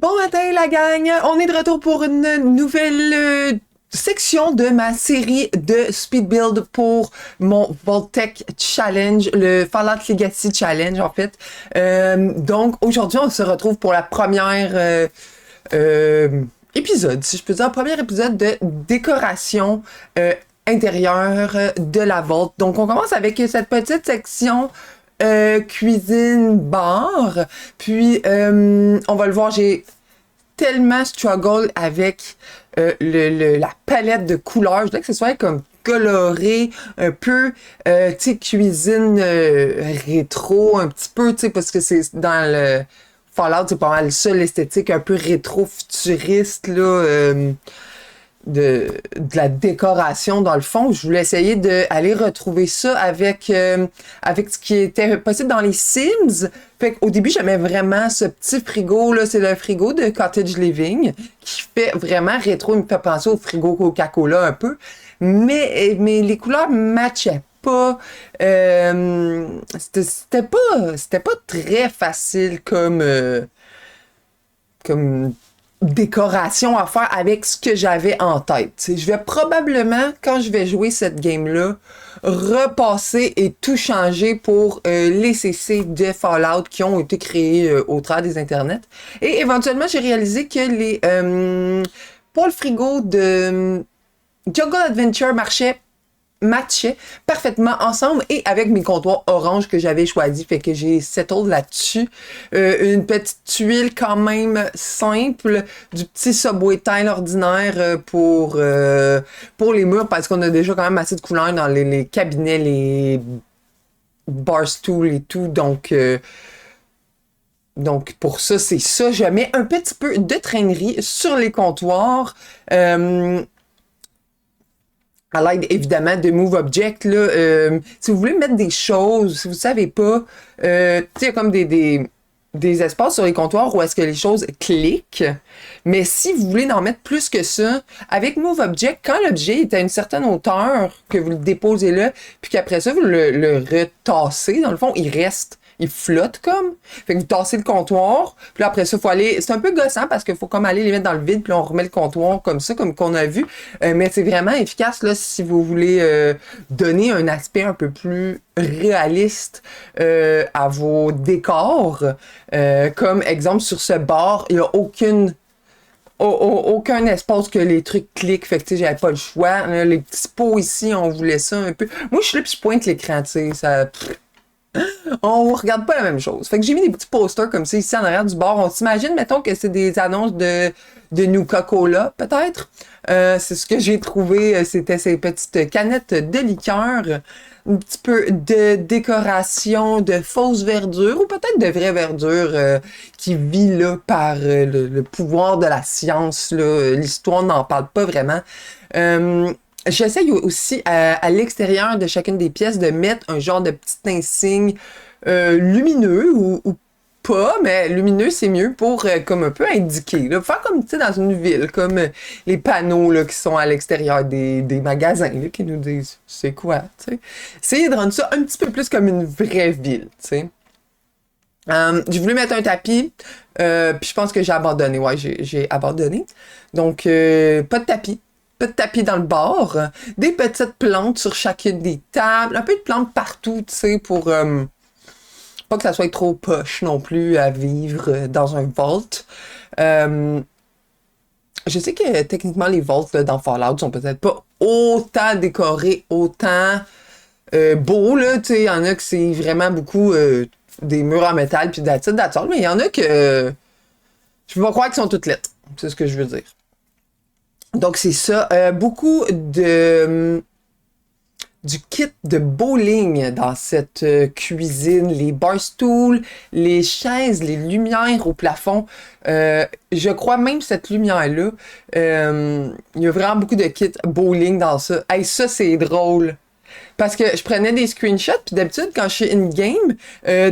Bon matin la gang, on est de retour pour une nouvelle section de ma série de speed build pour mon Vault-Tec Challenge, le Fallout Legacy Challenge en fait. Donc aujourd'hui on se retrouve pour la première épisode, si je peux dire, premier épisode de décoration intérieure de la Vault. Donc on commence avec cette petite section cuisine bar, puis on va le voir, j'ai tellement struggle avec la palette de couleurs. Je voudrais que ce soit comme coloré, un peu, tu sais, cuisine rétro, un petit peu, tu sais, parce que c'est dans le Fallout, c'est pas mal ça, l'esthétique un peu rétro-futuriste, là, de la décoration dans le fond. Je voulais essayer d'aller retrouver ça avec ce qui était possible dans les Sims. Fait qu'au début, j'aimais vraiment ce petit frigo là, c'est le frigo de Cottage Living qui fait vraiment rétro, il me fait penser au frigo Coca-Cola un peu. Mais les couleurs matchaient pas. C'était pas très facile comme décoration à faire avec ce que j'avais en tête. T'sais, je vais probablement, quand je vais jouer cette game-là, repasser et tout changer pour les CC de Fallout qui ont été créés au travers des internets. Et éventuellement, j'ai réalisé que pour le frigo de Jungle Adventure matchaient parfaitement ensemble et avec mes comptoirs orange que j'avais choisi. Fait que j'ai settled là-dessus. Une petite tuile quand même simple, du petit Subway tile ordinaire pour les murs parce qu'on a déjà quand même assez de couleurs dans les cabinets, les bar stools et tout. Donc pour ça, c'est ça. Je mets un petit peu de traînerie sur les comptoirs. À l'aide, évidemment, de Move Object, là, si vous voulez mettre des choses, si vous savez pas, tu sais, il y a comme des espaces sur les comptoirs où est-ce que les choses cliquent. Mais si vous voulez en mettre plus que ça, avec Move Object, quand l'objet est à une certaine hauteur, que vous le déposez là, puis qu'après ça, vous le retassez, dans le fond, il flotte comme. Fait que vous tassez le comptoir, puis là, après ça, faut aller. C'est un peu gossant parce qu'il faut comme aller les mettre dans le vide, puis là, on remet le comptoir comme ça, comme qu'on a vu. Mais c'est vraiment efficace là si vous voulez donner un aspect un peu plus réaliste à vos décors. Comme exemple, sur ce bar, il n'y a aucun espace que les trucs cliquent. Fait que, tu sais, j'avais pas le choix. Là, les petits pots ici, on voulait ça un peu. Moi, je suis là puis je pointe l'écran, tu sais, ça. On regarde pas la même chose. Fait que j'ai mis des petits posters comme ça ici en arrière du bar. On s'imagine, mettons, que c'est des annonces de Nuka-Cola, peut-être. C'est ce que j'ai trouvé. C'était ces petites canettes de liqueur. Un petit peu de décoration de fausse verdure ou peut-être de vraie verdure qui vit là par le pouvoir de la science. Là. L'histoire n'en parle pas vraiment. J'essaye aussi à l'extérieur de chacune des pièces de mettre un genre de petit insigne lumineux ou pas, mais lumineux c'est mieux pour comme un peu indiquer. Là. Faire comme tu sais dans une ville, comme les panneaux là, qui sont à l'extérieur des magasins là, qui nous disent c'est quoi, tu sais. Essayer de rendre ça un petit peu plus comme une vraie ville, tu sais. J'ai voulu mettre un tapis, puis je pense que j'ai abandonné. Ouais, j'ai abandonné. Donc, pas de tapis. Pas de tapis dans le bar, des petites plantes sur chacune des tables, un peu de plantes partout, tu sais, pour pas que ça soit trop poche non plus à vivre dans un vault. Je sais que techniquement les vaults là, dans Fallout sont peut-être pas autant décorés, autant beaux, là, tu sais, il y en a que c'est vraiment beaucoup des murs en métal puis that's it, mais il y en a que je vais croire qu'ils sont toutes lettres, c'est ce que je veux dire. Donc, c'est ça. Beaucoup du kit de bowling dans cette cuisine. Les bar stools, les chaises, les lumières au plafond. Je crois même cette lumière-là. Il y a vraiment beaucoup de kits bowling dans ça. Hey, ça, c'est drôle. Parce que je prenais des screenshots, puis d'habitude, quand je suis in-game,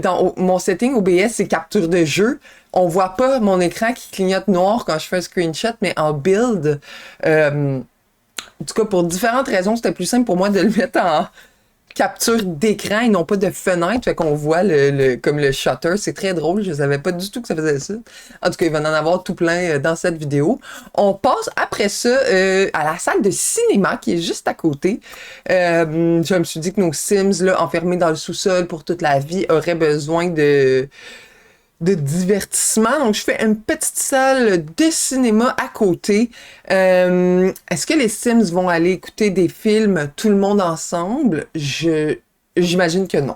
dans mon setting OBS, c'est capture de jeu. On voit pas mon écran qui clignote noir quand je fais un screenshot, mais en build, en tout cas, pour différentes raisons, c'était plus simple pour moi de le mettre capture d'écran et non pas de fenêtre, fait qu'on voit comme le shutter. C'est très drôle, je savais pas du tout que ça faisait ça. En tout cas, il va en avoir tout plein dans cette vidéo. On passe après ça à la salle de cinéma qui est juste à côté. Je me suis dit que nos Sims, là, enfermés dans le sous-sol pour toute la vie, auraient besoin de divertissement. Donc, je fais une petite salle de cinéma à côté. Est-ce que les Sims vont aller écouter des films tout le monde ensemble? J'imagine que non.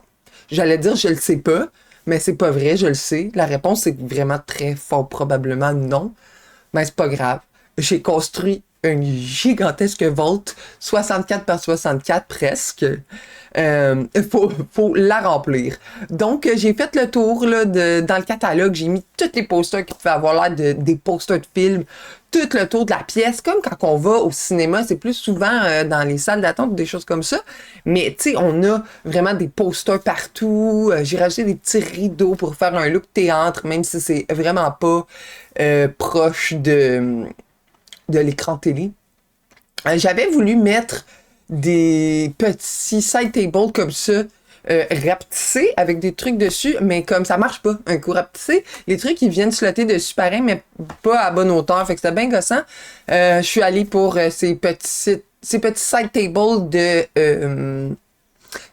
J'allais dire je le sais pas, mais c'est pas vrai, je le sais. La réponse est vraiment très fort probablement non. Mais c'est pas grave. J'ai construit une gigantesque vault, 64 par 64 presque. Faut la remplir. Donc, j'ai fait le tour là, dans le catalogue. J'ai mis tous les posters qui pouvaient avoir l'air des posters de films, tout le tour de la pièce. Comme quand on va au cinéma, c'est plus souvent dans les salles d'attente, des choses comme ça. Mais, tu sais, on a vraiment des posters partout. J'ai rajouté des petits rideaux pour faire un look théâtre, même si c'est vraiment pas proche de l'écran télé. J'avais voulu mettre des petits side tables comme ça, rapetissés avec des trucs dessus, mais comme ça marche pas, un coup rapetissé, les trucs ils viennent slotter dessus pareil, mais pas à bonne hauteur, fait que c'était bien gossant. Je suis allée pour ces petits side tables de...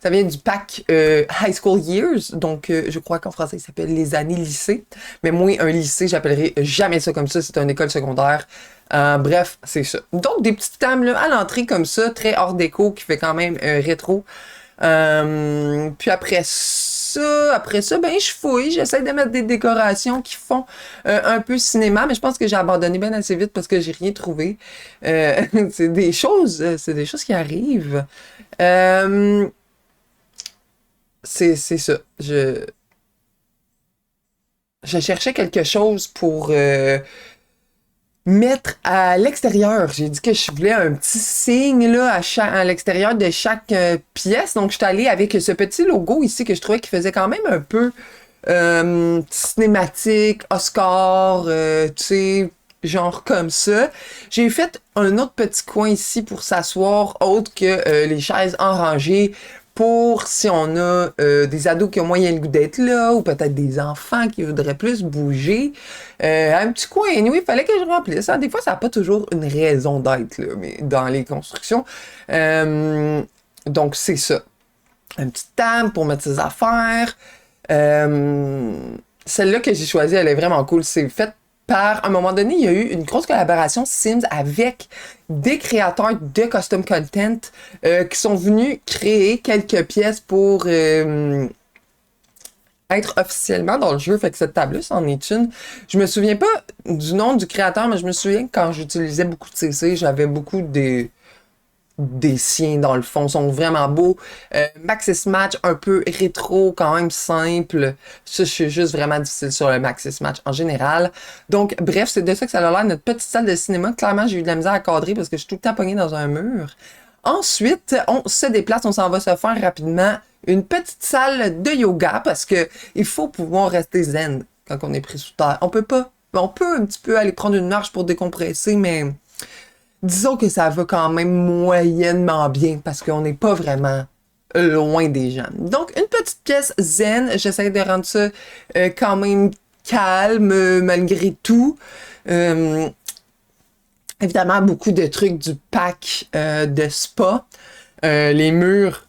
ça vient du pack High School Years, donc je crois qu'en français il s'appelle les années lycée. Mais moi, un lycée, j'appellerai jamais ça comme ça, c'est une école secondaire. Bref, c'est ça. Donc, des petites tables là, à l'entrée comme ça, très hors déco, qui fait quand même rétro. Puis après ça, ben je fouille, j'essaie de mettre des décorations qui font un peu cinéma, mais je pense que j'ai abandonné bien assez vite parce que j'ai rien trouvé. C'est des choses qui arrivent. C'est ça. Je cherchais quelque chose pour mettre à l'extérieur. J'ai dit que je voulais un petit signe là, à l'extérieur de chaque pièce. Donc, je suis allée avec ce petit logo ici que je trouvais qui faisait quand même un peu cinématique, Oscar, tu sais, genre comme ça. J'ai fait un autre petit coin ici pour s'asseoir, autre que les chaises en rangée, pour si on a des ados qui ont moyen le goût d'être là, ou peut-être des enfants qui voudraient plus bouger. Un petit coin, anyway, il fallait que je remplisse. Hein. Des fois, ça n'a pas toujours une raison d'être là, mais dans les constructions. Donc, c'est ça. Une petite table pour mettre ses affaires. Celle-là que j'ai choisie, elle est vraiment cool. C'est fait par, à un moment donné, il y a eu une grosse collaboration Sims avec des créateurs de custom content qui sont venus créer quelques pièces pour être officiellement dans le jeu. Fait que cette table-là, c'en est une. Je me souviens pas du nom du créateur, mais je me souviens que quand j'utilisais beaucoup de CC, j'avais beaucoup des siens dans le fond, sont vraiment beaux. Maxis Match, un peu rétro, quand même simple. Ça, je suis juste vraiment difficile sur le Maxis Match en général. Donc, bref, c'est de ça que ça a l'air, notre petite salle de cinéma. Clairement, j'ai eu de la misère à cadrer parce que je suis tout le temps pognée dans un mur. Ensuite, on se déplace, on s'en va se faire rapidement une petite salle de yoga parce que il faut pouvoir rester zen quand on est pris sous terre. On peut un petit peu aller prendre une marche pour décompresser, mais disons que ça va quand même moyennement bien parce qu'on n'est pas vraiment loin des gens. Donc, une petite pièce zen. J'essaie de rendre ça quand même calme malgré tout. Évidemment, beaucoup de trucs du pack de spa. Les murs,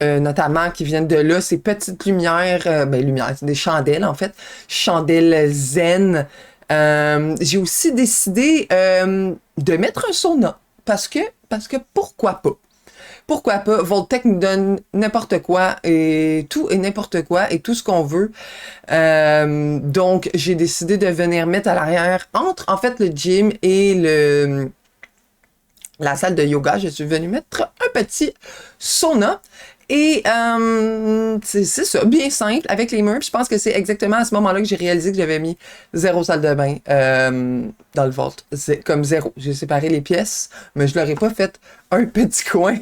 notamment, qui viennent de là, ces petites lumières, c'est des chandelles en fait. Chandelles zen. J'ai aussi décidé de mettre un sauna parce que pourquoi pas? Pourquoi pas? Voltec nous donne n'importe quoi et tout et n'importe quoi et tout ce qu'on veut. Donc, j'ai décidé de venir mettre à l'arrière entre en fait le gym et la salle de yoga. Je suis venue mettre un petit sauna. Et c'est ça, bien simple, avec les murs. Puis je pense que c'est exactement à ce moment-là que j'ai réalisé que j'avais mis 0 salle de bain dans le vault. C'est comme 0. J'ai séparé les pièces, mais je leur ai pas fait un petit coin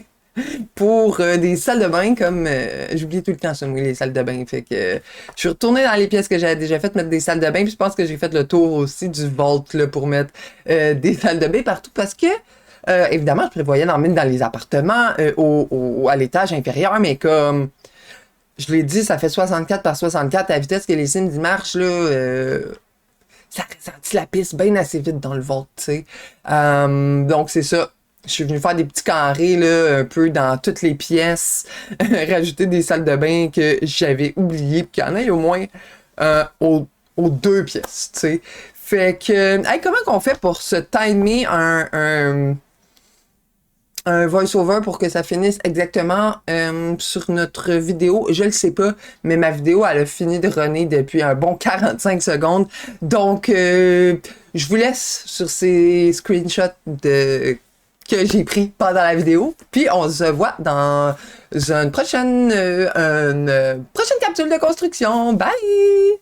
pour des salles de bain comme... j'oublie tout le temps ça, moi, les salles de bain. Fait que je suis retournée dans les pièces que j'avais déjà faites, mettre des salles de bain. Puis je pense que j'ai fait le tour aussi du vault là, pour mettre des salles de bain partout parce que Évidemment, je prévoyais d'en mettre dans les appartements, à l'étage inférieur, mais comme je l'ai dit, ça fait 64 par 64 à la vitesse que les Sims y marchent, là, ça ressentit la piste bien assez vite dans le ventre, tu sais. Donc, c'est ça. Je suis venue faire des petits carrés, là, un peu dans toutes les pièces, rajouter des salles de bain que j'avais oubliées, puis qu'il y en ait au moins aux deux pièces, tu sais. Fait que, hey, comment qu'on fait pour se timer un voice-over pour que ça finisse exactement sur notre vidéo? Je le sais pas, mais ma vidéo, elle a fini de runner depuis un bon 45 secondes. Donc, je vous laisse sur ces screenshots que j'ai pris pendant la vidéo. Puis, on se voit dans une prochaine capsule de construction. Bye!